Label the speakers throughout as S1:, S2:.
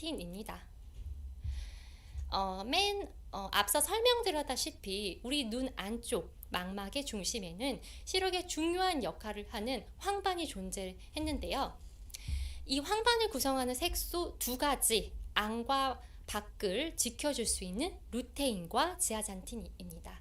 S1: 지아잔틴입니다. 앞서 설명드렸다시피 우리 눈 안쪽 망막의 중심에는 시력에 중요한 역할을 하는 황반이 존재했는데요. 이 황반을 구성하는 색소 두 가지, 안과 밖을 지켜줄 수 있는 루테인과 지아잔틴입니다.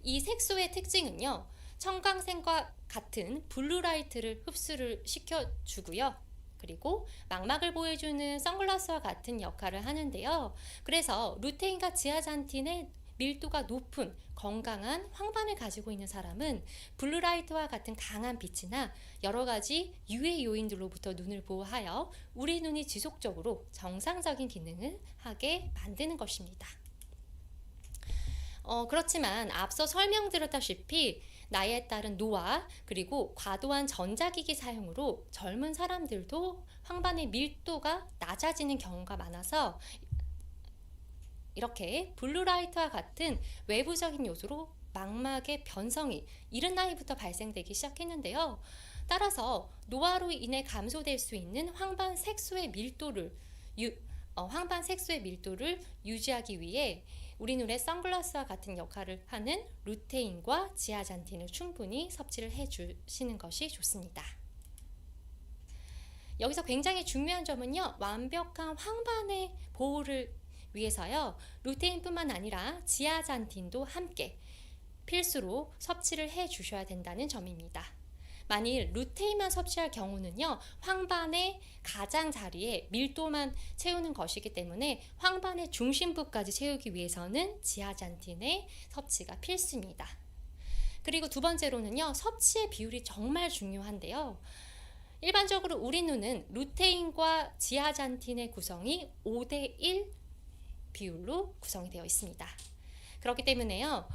S1: 이 색소의 특징은요, 청광색과 같은 블루라이트를 흡수를 시켜주고요. 그리고 망막을 보여주는 선글라스와 같은 역할을 하는데요. 그래서 루테인과 지아잔틴의 밀도가 높은 건강한 황반을 가지고 있는 사람은 블루라이트와 같은 강한 빛이나 여러 가지 유해 요인들로부터 눈을 보호하여 우리 눈이 지속적으로 정상적인 기능을 하게 만드는 것입니다. 그렇지만 앞서 설명드렸다시피 나이에 따른 노화 그리고 과도한 전자기기 사용으로 젊은 사람들도 황반의 밀도가 낮아지는 경우가 많아서 이렇게 블루라이트와 같은 외부적인 요소로 망막의 변성이 이른 나이부터 발생되기 시작했는데요. 따라서 노화로 인해 감소될 수 있는 황반 색소의 밀도를 유지하기 위해 우리 눈의 선글라스와 같은 역할을 하는 루테인과 지아잔틴을 충분히 섭취를 해주시는 것이 좋습니다. 여기서 굉장히 중요한 점은요, 완벽한 황반의 보호를 위해서요, 루테인뿐만 아니라 지아잔틴도 함께 필수로 섭취를 해 주셔야 된다는 점입니다. 만일 루테인만 섭취할 경우는요, 황반의 가장자리에 밀도만 채우는 것이기 때문에 황반의 중심부까지 채우기 위해서는 지아잔틴의 섭취가 필수입니다. 그리고 두 번째로는요, 섭취의 비율이 정말 중요한데요. 일반적으로 우리 눈은 루테인과 지아잔틴의 구성이 5대1 비율로 구성이 되어 있습니다. 그렇기 때문에요,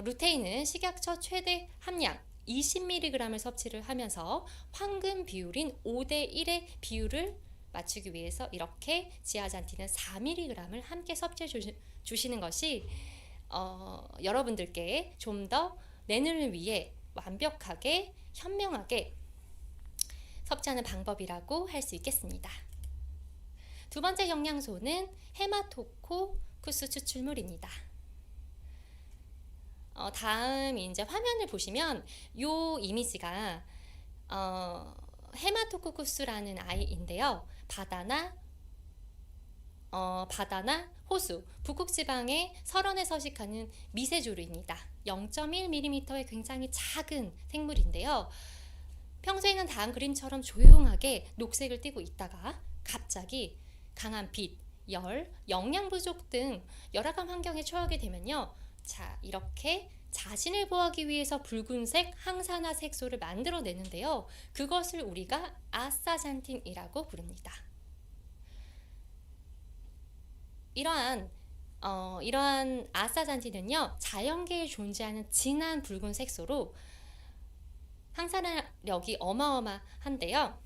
S1: 루테인은 식약처 최대 함량 20mg을 섭취를 하면서 황금 비율인 5대1의 비율을 맞추기 위해서 이렇게 지아잔틴은 4mg을 함께 섭취해 주시는 것이 여러분들께 좀 더 내 눈을 위해 완벽하게 현명하게 섭취하는 방법이라고 할 수 있겠습니다. 두 번째 영양소는 헤마토코쿠스 추출물입니다. 다음 이제 화면을 보시면 이 이미지가 헤마토코쿠스라는 아이인데요. 바다나 호수, 북극 지방의 설원에 서식하는 미세조류입니다. 0.1mm의 굉장히 작은 생물인데요. 평소에는 다음 그림처럼 조용하게 녹색을 띠고 있다가 갑자기 강한 빛, 열, 영양 부족 등 열악한 환경에 처하게 되면요, 자, 이렇게 자신을 보호하기 위해서 붉은색 항산화 색소를 만들어내는데요. 그것을 우리가 아스타잔틴이라고 부릅니다. 이러한 아스타잔틴은요, 자연계에 존재하는 진한 붉은 색소로 항산화력이 어마어마한데요.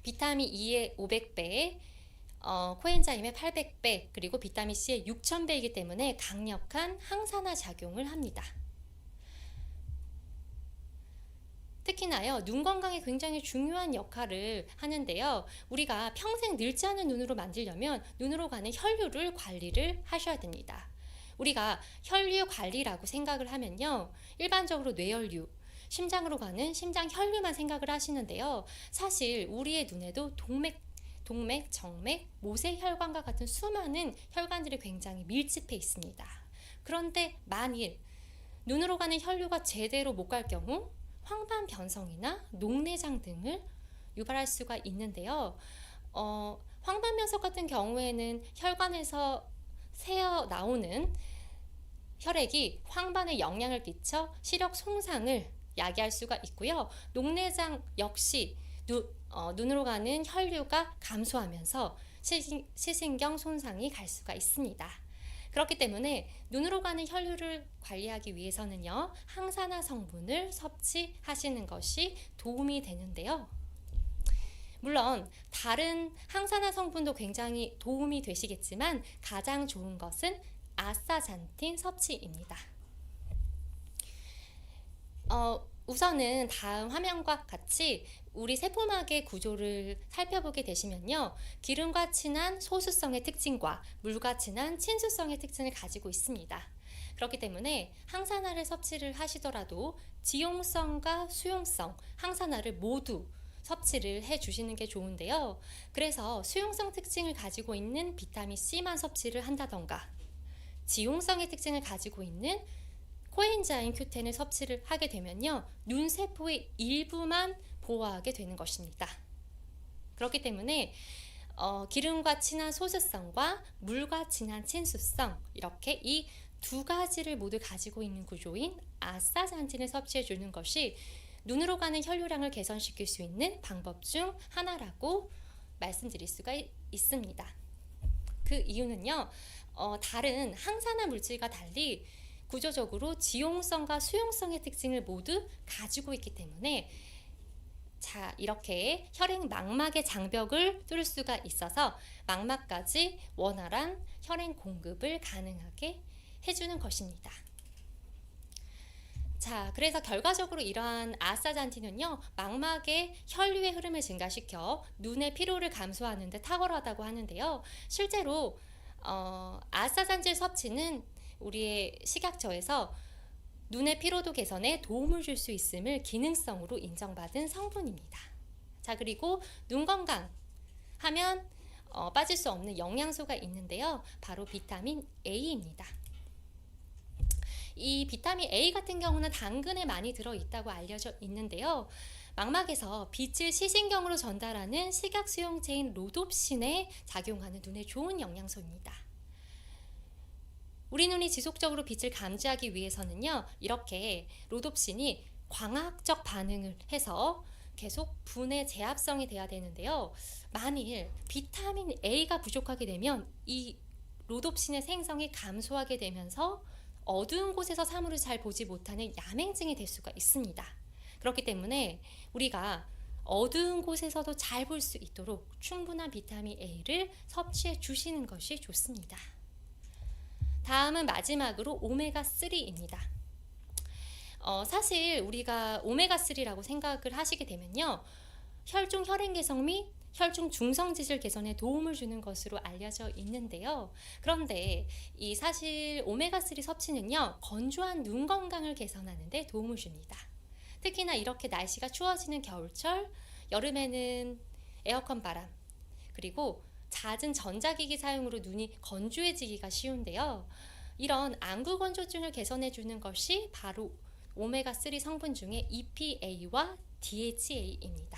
S1: 비타민 E의 500배, 코엔자임의 800배, 그리고 비타민 C의 6000배이기 때문에 강력한 항산화 작용을 합니다. 특히나요, 눈 건강에 굉장히 중요한 역할을 하는데요. 우리가 평생 늙지 않은 눈으로 만들려면 눈으로 가는 혈류를 관리를 하셔야 됩니다. 우리가 혈류 관리라고 생각을 하면요, 일반적으로 뇌혈류, 심장으로 가는 심장 혈류만 생각을 하시는데요. 사실 우리의 눈에도 동맥, 정맥, 모세혈관과 같은 수많은 혈관들이 굉장히 밀집해 있습니다. 그런데 만일 눈으로 가는 혈류가 제대로 못 갈 경우 황반 변성이나 녹내장 등을 유발할 수가 있는데요. 황반 변성 같은 경우에는 혈관에서 새어 나오는 혈액이 황반에 영향을 끼쳐 시력 손상을 야기할 수가 있고요. 녹내장 역시 눈으로 가는 혈류가 감소하면서 시신경 손상이 갈 수가 있습니다. 그렇기 때문에 눈으로 가는 혈류를 관리하기 위해서는요, 항산화 성분을 섭취하시는 것이 도움이 되는데요. 물론 다른 항산화 성분도 굉장히 도움이 되시겠지만 가장 좋은 것은 아스타잔틴 섭취입니다. 우선은 다음 화면과 같이 우리 세포막의 구조를 살펴보게 되시면요. 기름과 친한 소수성의 특징과 물과 친한 친수성의 특징을 가지고 있습니다. 그렇기 때문에 항산화를 섭취를 하시더라도 지용성과 수용성, 항산화를 모두 섭취를 해 주시는 게 좋은데요. 그래서 수용성 특징을 가지고 있는 비타민 C만 섭취를 한다던가 지용성의 특징을 가지고 있는 코엔자임 Q10을 섭취를 하게 되면요. 눈세포의 일부만 보호하게 되는 것입니다. 그렇기 때문에 기름과 친한 소수성과 물과 친한 친수성, 이렇게 이 두 가지를 모두 가지고 있는 구조인 아스타잔틴을 섭취해 주는 것이 눈으로 가는 혈류량을 개선시킬 수 있는 방법 중 하나라고 말씀드릴 수가 있습니다. 그 이유는요, 다른 항산화 물질과 달리 구조적으로 지용성과 수용성의 특징을 모두 가지고 있기 때문에 자, 이렇게 혈행 망막의 장벽을 뚫을 수가 있어서 망막까지 원활한 혈행 공급을 가능하게 해주는 것입니다. 자, 그래서 결과적으로 이러한 아스타잔틴은요, 망막의 혈류의 흐름을 증가시켜 눈의 피로를 감소하는 데 탁월하다고 하는데요. 실제로 아스타잔틴 섭취는 우리의 식약처에서 눈의 피로도 개선에 도움을 줄 수 있음을 기능성으로 인정받은 성분입니다. 자, 그리고 눈 건강 하면 빠질 수 없는 영양소가 있는데요. 바로 비타민 A입니다. 이 비타민 A 같은 경우는 당근에 많이 들어있다고 알려져 있는데요. 망막에서 빛을 시신경으로 전달하는 시각 수용체인 로놉신에 작용하는 눈에 좋은 영양소입니다. 우리 눈이 지속적으로 빛을 감지하기 위해서는요, 이렇게 로놉신이 광학적 반응을 해서 계속 분해 제압성이 돼야 되는데요. 만일 비타민 A가 부족하게 되면 이 로놉신의 생성이 감소하게 되면서 어두운 곳에서 사물을 잘 보지 못하는 야맹증이 될 수가 있습니다. 그렇기 때문에 우리가 어두운 곳에서도 잘 볼 수 있도록 충분한 비타민 A를 섭취해 주시는 것이 좋습니다. 다음은 마지막으로 오메가3입니다. 사실 우리가 오메가3라고 생각을 하시게 되면요, 혈중 혈행 개선 및 혈중 중성 지질 개선에 도움을 주는 것으로 알려져 있는데요. 그런데 이 사실 오메가3 섭취는요, 건조한 눈 건강을 개선하는 데 도움을 줍니다. 특히나 이렇게 날씨가 추워지는 겨울철, 여름에는 에어컨 바람, 그리고 잦은 전자기기 사용으로 눈이 건조해지기가 쉬운데요. 이런 안구 건조증을 개선해 주는 것이 바로 오메가3 성분 중에 EPA와 DHA입니다.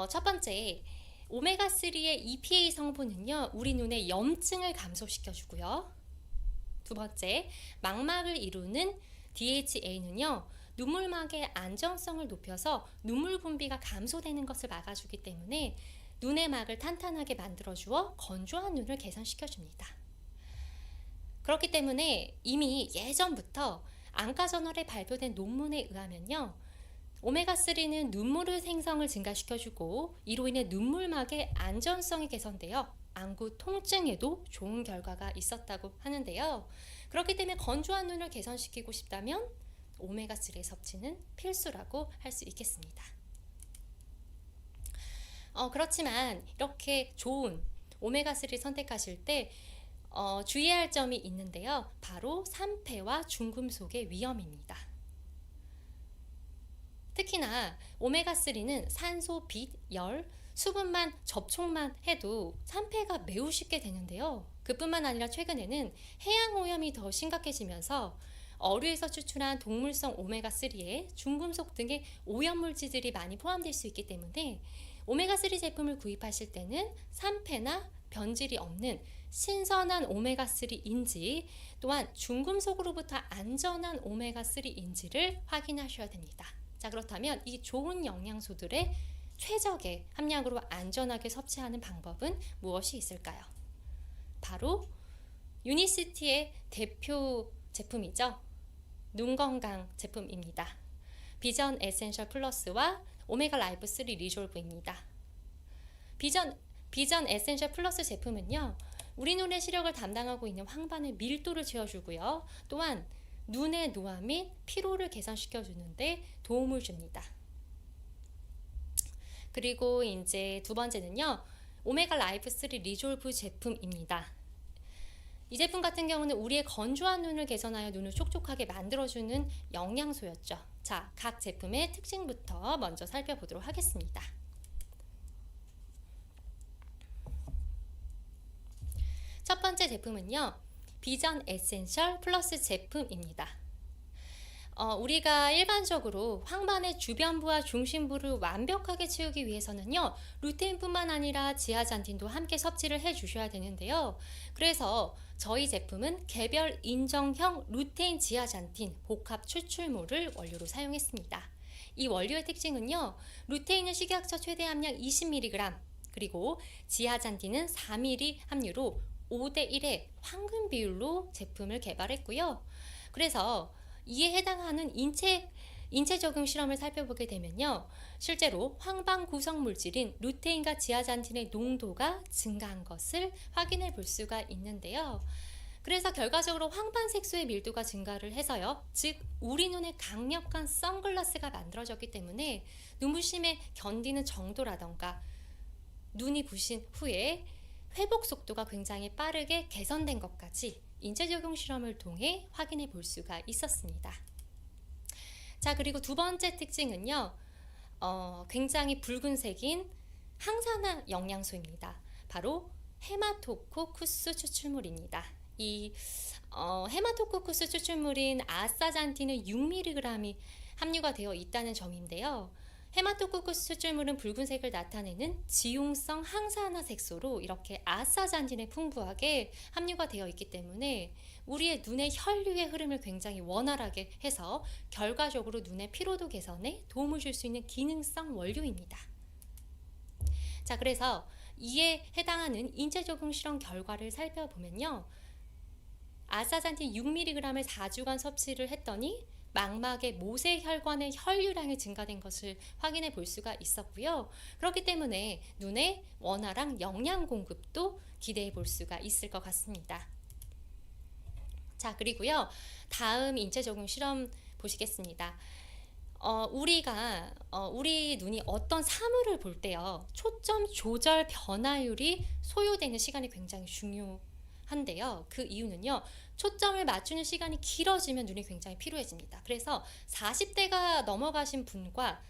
S1: 첫 번째, 오메가3의 EPA 성분은요, 우리 눈의 염증을 감소시켜 주고요. 두 번째, 망막을 이루는 DHA는요, 눈물막의 안정성을 높여서 눈물 분비가 감소되는 것을 막아주기 때문에 눈의 막을 탄탄하게 만들어주어 건조한 눈을 개선시켜 줍니다. 그렇기 때문에 이미 예전부터 안과저널에 발표된 논문에 의하면요, 오메가3는 눈물의 생성을 증가시켜주고 이로 인해 눈물막의 안전성이 개선되어 안구 통증에도 좋은 결과가 있었다고 하는데요. 그렇기 때문에 건조한 눈을 개선시키고 싶다면 오메가3의 섭취는 필수라고 할 수 있겠습니다. 그렇지만 이렇게 좋은 오메가3 선택하실 때 주의해야 할 점이 있는데요. 바로 산패와 중금속의 위험입니다. 특히나 오메가3는 산소, 빛, 열, 수분만 접촉만 해도 산패가 매우 쉽게 되는데요. 그뿐만 아니라 최근에는 해양 오염이 더 심각해지면서 어류에서 추출한 동물성 오메가3에 중금속 등의 오염물질들이 많이 포함될 수 있기 때문에 오메가3 제품을 구입하실 때는 산패나 변질이 없는 신선한 오메가3인지 또한 중금속으로부터 안전한 오메가3인지를 확인하셔야 됩니다. 자, 그렇다면 이 좋은 영양소들의 최적의 함량으로 안전하게 섭취하는 방법은 무엇이 있을까요? 바로 유니시티의 대표 제품이죠. 눈 건강 제품입니다. 비전 에센셜 플러스와 오메가 라이프 3 리졸브입니다. 비전 에센셜 플러스 제품은요, 우리 눈의 시력을 담당하고 있는 황반의 밀도를 채워주고요. 또한 눈의 노화 및 피로를 개선시켜 주는데 도움을 줍니다. 그리고 이제 두 번째는요, 오메가 라이프 3 리졸브 제품입니다. 이 제품 같은 경우는 우리의 건조한 눈을 개선하여 눈을 촉촉하게 만들어주는 영양소였죠. 자, 각 제품의 특징부터 먼저 살펴보도록 하겠습니다. 첫 번째 제품은요, 비전 에센셜 플러스 제품입니다. 우리가 일반적으로 황반의 주변부와 중심부를 완벽하게 채우기 위해서는요, 루테인뿐만 아니라 지아잔틴도 함께 섭취를 해 주셔야 되는데요. 그래서 저희 제품은 개별 인정형 루테인 지아잔틴 복합 추출물을 원료로 사용했습니다. 이 원료의 특징은요, 루테인은 식이학적 최대 함량 20mg, 그리고 지아잔틴은 4mg 함유로 5대1의 황금 비율로 제품을 개발했고요. 그래서 이에 해당하는 인체 적용 실험을 살펴보게 되면요, 실제로 황반 구성 물질인 루테인과 지아잔틴의 농도가 증가한 것을 확인해 볼 수가 있는데요. 그래서 결과적으로 황반 색소의 밀도가 증가를 해서요, 즉 우리 눈에 강력한 선글라스가 만들어졌기 때문에 눈부심에 견디는 정도라던가 눈이 부신 후에 회복 속도가 굉장히 빠르게 개선된 것까지 인체 적용 실험을 통해 확인해 볼 수가 있었습니다. 자, 그리고 두 번째 특징은요, 굉장히 붉은색인 항산화 영양소입니다. 바로 헤마토코쿠스 추출물입니다. 이 헤마토코쿠스 추출물인 아스타잔틴은 6mg이 함유가 되어 있다는 점인데요. 헤마토코쿠스 추출물은 붉은색을 나타내는 지용성 항산화 색소로 이렇게 아스타잔틴에 풍부하게 함유가 되어 있기 때문에 우리의 눈의 혈류의 흐름을 굉장히 원활하게 해서 결과적으로 눈의 피로도 개선에 도움을 줄 수 있는 기능성 원료입니다. 자, 그래서 이에 해당하는 인체 적용 실험 결과를 살펴보면요, 아스타잔틴 6mg을 4주간 섭취를 했더니 망막의 모세혈관의 혈류량이 증가된 것을 확인해 볼 수가 있었고요. 그렇기 때문에 눈에 원활한 영양 공급도 기대해 볼 수가 있을 것 같습니다. 자, 그리고요, 다음 인체 적용 실험 보시겠습니다. 우리 눈이 어떤 사물을 볼 때요, 초점 조절 변화율이 소요되는 시간이 굉장히 중요한데요. 그 이유는요, 초점을 맞추는 시간이 길어지면 눈이 굉장히 피로해집니다. 그래서 40대가 넘어가신 분과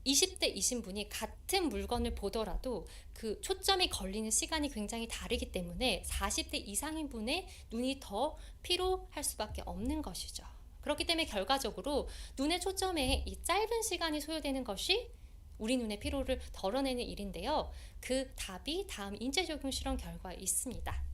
S1: 20대이신 분이 같은 물건을 보더라도 그 초점이 걸리는 시간이 굉장히 다르기 때문에 40대 이상인 분의 눈이 더 피로할 수밖에 없는 것이죠. 그렇기 때문에 결과적으로 눈의 초점에 이 짧은 시간이 소요되는 것이 우리 눈의 피로를 덜어내는 일인데요. 그 답이 다음 인체 적용 실험 결과에 있습니다.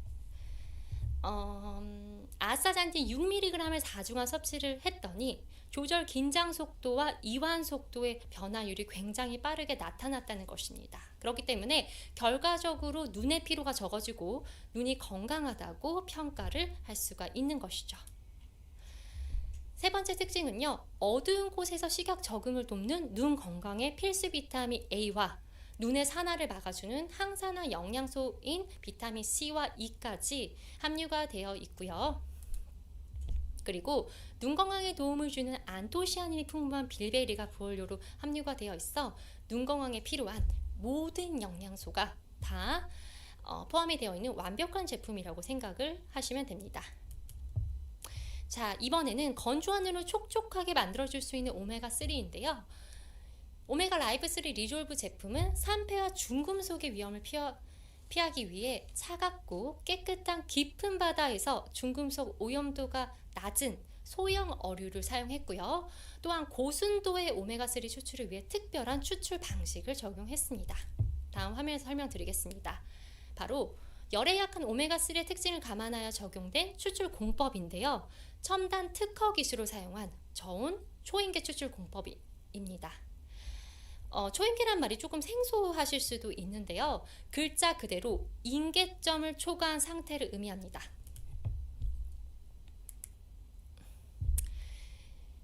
S1: 아스타잔틴 6mg을 4주간 섭취를 했더니 조절 긴장 속도와 이완 속도의 변화율이 굉장히 빠르게 나타났다는 것입니다. 그렇기 때문에 결과적으로 눈의 피로가 적어지고 눈이 건강하다고 평가를 할 수가 있는 것이죠. 세 번째 특징은요, 어두운 곳에서 시각 적응을 돕는 눈 건강의 필수 비타민 A와 눈의 산화를 막아주는 항산화 영양소인 비타민 C와 E까지 함유가 되어 있고요. 그리고 눈 건강에 도움을 주는 안토시아닌이 풍부한 빌베리가 부원료로 함유가 되어 있어 눈 건강에 필요한 모든 영양소가 다 포함이 되어 있는 완벽한 제품이라고 생각을 하시면 됩니다. 자, 이번에는 건조한 눈을 촉촉하게 만들어줄 수 있는 오메가3인데요. 오메가 라이프 3 리졸브 제품은 산패와 중금속의 위험을 피하기 위해 차갑고 깨끗한 깊은 바다에서 중금속 오염도가 낮은 소형 어류를 사용했고요. 또한 고순도의 오메가3 추출을 위해 특별한 추출 방식을 적용했습니다. 다음 화면에서 설명드리겠습니다. 바로 열에 약한 오메가3의 특징을 감안하여 적용된 추출 공법인데요. 첨단 특허 기술을 사용한 저온 초인계 추출 공법입니다. 초인계란 말이 조금 생소하실 수도 있는데요. 글자 그대로 인계점을 초과한 상태를 의미합니다.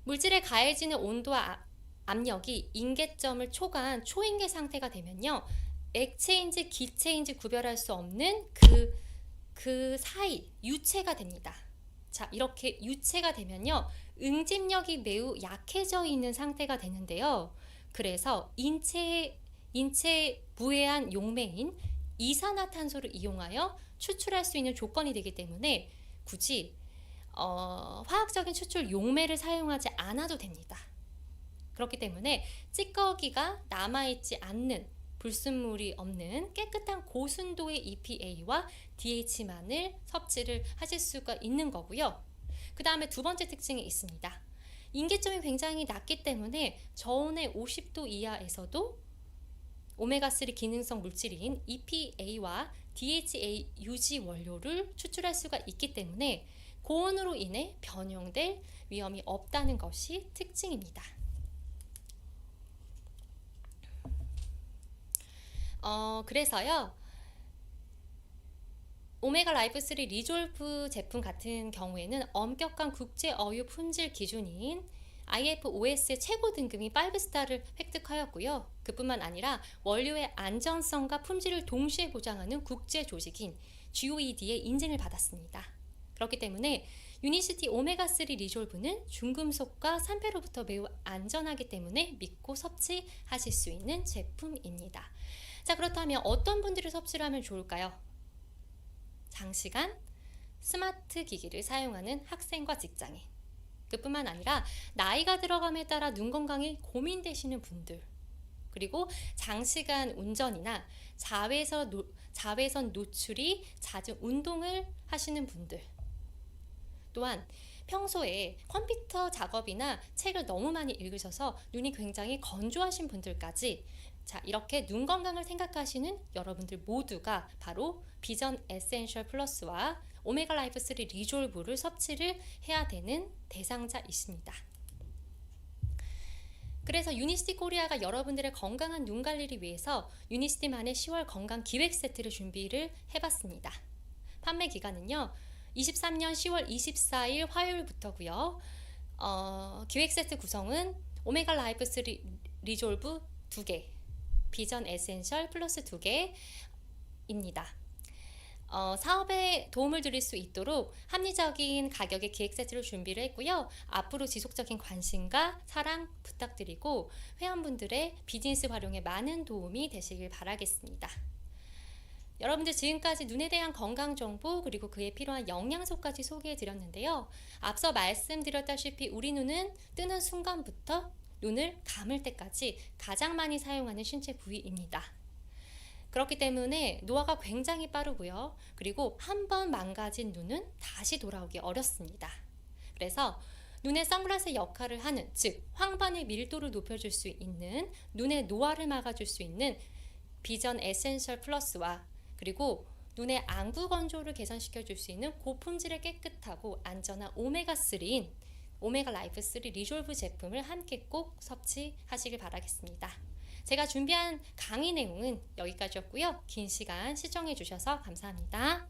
S1: 물질에 가해지는 온도와 압력이 인계점을 초과한 초인계 상태가 되면요, 액체인지 기체인지 구별할 수 없는 그 사이 유체가 됩니다. 자, 이렇게 유체가 되면요, 응집력이 매우 약해져 있는 상태가 되는데요. 그래서 인체에 무해한 용매인 이산화탄소를 이용하여 추출할 수 있는 조건이 되기 때문에 굳이 화학적인 추출 용매를 사용하지 않아도 됩니다. 그렇기 때문에 찌꺼기가 남아있지 않는, 불순물이 없는 깨끗한 고순도의 EPA와 DH만을 섭취를 하실 수가 있는 거고요. 그 다음에 두 번째 특징이 있습니다. 인기점이 굉장히 낮기 때문에 저온의 50도 이하에서도 오메가3 기능성 물질인 EPA와 DHA 유지 원료를 추출할 수가 있기 때문에 고온으로 인해 변형될 위험이 없다는 것이 특징입니다. 그래서요, 오메가 라이프 3 리졸브 제품 같은 경우에는 엄격한 국제 어유 품질 기준인 IFOS의 최고 등급인 5스타를 획득하였고요. 그뿐만 아니라 원료의 안전성과 품질을 동시에 보장하는 국제 조직인 GOED의 인증을 받았습니다. 그렇기 때문에 유니시티 오메가3 리졸브는 중금속과 산패로부터 매우 안전하기 때문에 믿고 섭취하실 수 있는 제품입니다. 자, 그렇다면 어떤 분들이 섭취를 하면 좋을까요? 장시간 스마트 기기를 사용하는 학생과 직장인, 그뿐만 아니라 나이가 들어감에 따라 눈 건강이 고민되시는 분들, 그리고 장시간 운전이나 자외선 노출이 잦은 운동을 하시는 분들, 또한 평소에 컴퓨터 작업이나 책을 너무 많이 읽으셔서 눈이 굉장히 건조하신 분들까지, 자, 이렇게 눈 건강을 생각하시는 여러분들 모두가 바로 비전 에센셜 플러스와 오메가 라이프 3 리졸브를 섭취를 해야 되는 대상자이십니다. 그래서 유니시티 코리아가 여러분들의 건강한 눈 관리를 위해서 유니시티만의 10월 건강 기획 세트를 준비를 해봤습니다. 판매 기간은요, 23년 10월 24일 화요일부터고요. 기획 세트 구성은 오메가 라이프 3 리졸브 2개, 비전 에센셜 플러스 2개입니다. 사업에 도움을 드릴 수 있도록 합리적인 가격의 기획 세트를 준비를 했고요. 앞으로 지속적인 관심과 사랑 부탁드리고 회원분들의 비즈니스 활용에 많은 도움이 되시길 바라겠습니다. 여러분들 지금까지 눈에 대한 건강 정보 그리고 그에 필요한 영양소까지 소개해 드렸는데요. 앞서 말씀드렸다시피 우리 눈은 뜨는 순간부터 눈을 감을 때까지 가장 많이 사용하는 신체 부위입니다. 그렇기 때문에 노화가 굉장히 빠르고요. 그리고 한번 망가진 눈은 다시 돌아오기 어렵습니다. 그래서 눈의 선글라스 역할을 하는, 즉 황반의 밀도를 높여줄 수 있는, 눈의 노화를 막아줄 수 있는 비전 에센셜 플러스와 그리고 눈의 안구 건조를 개선시켜줄 수 있는 고품질의 깨끗하고 안전한 오메가3인 오메가 라이프 3 리졸브 제품을 함께 꼭 섭취하시길 바라겠습니다. 제가 준비한 강의 내용은 여기까지였고요. 긴 시간 시청해 주셔서 감사합니다.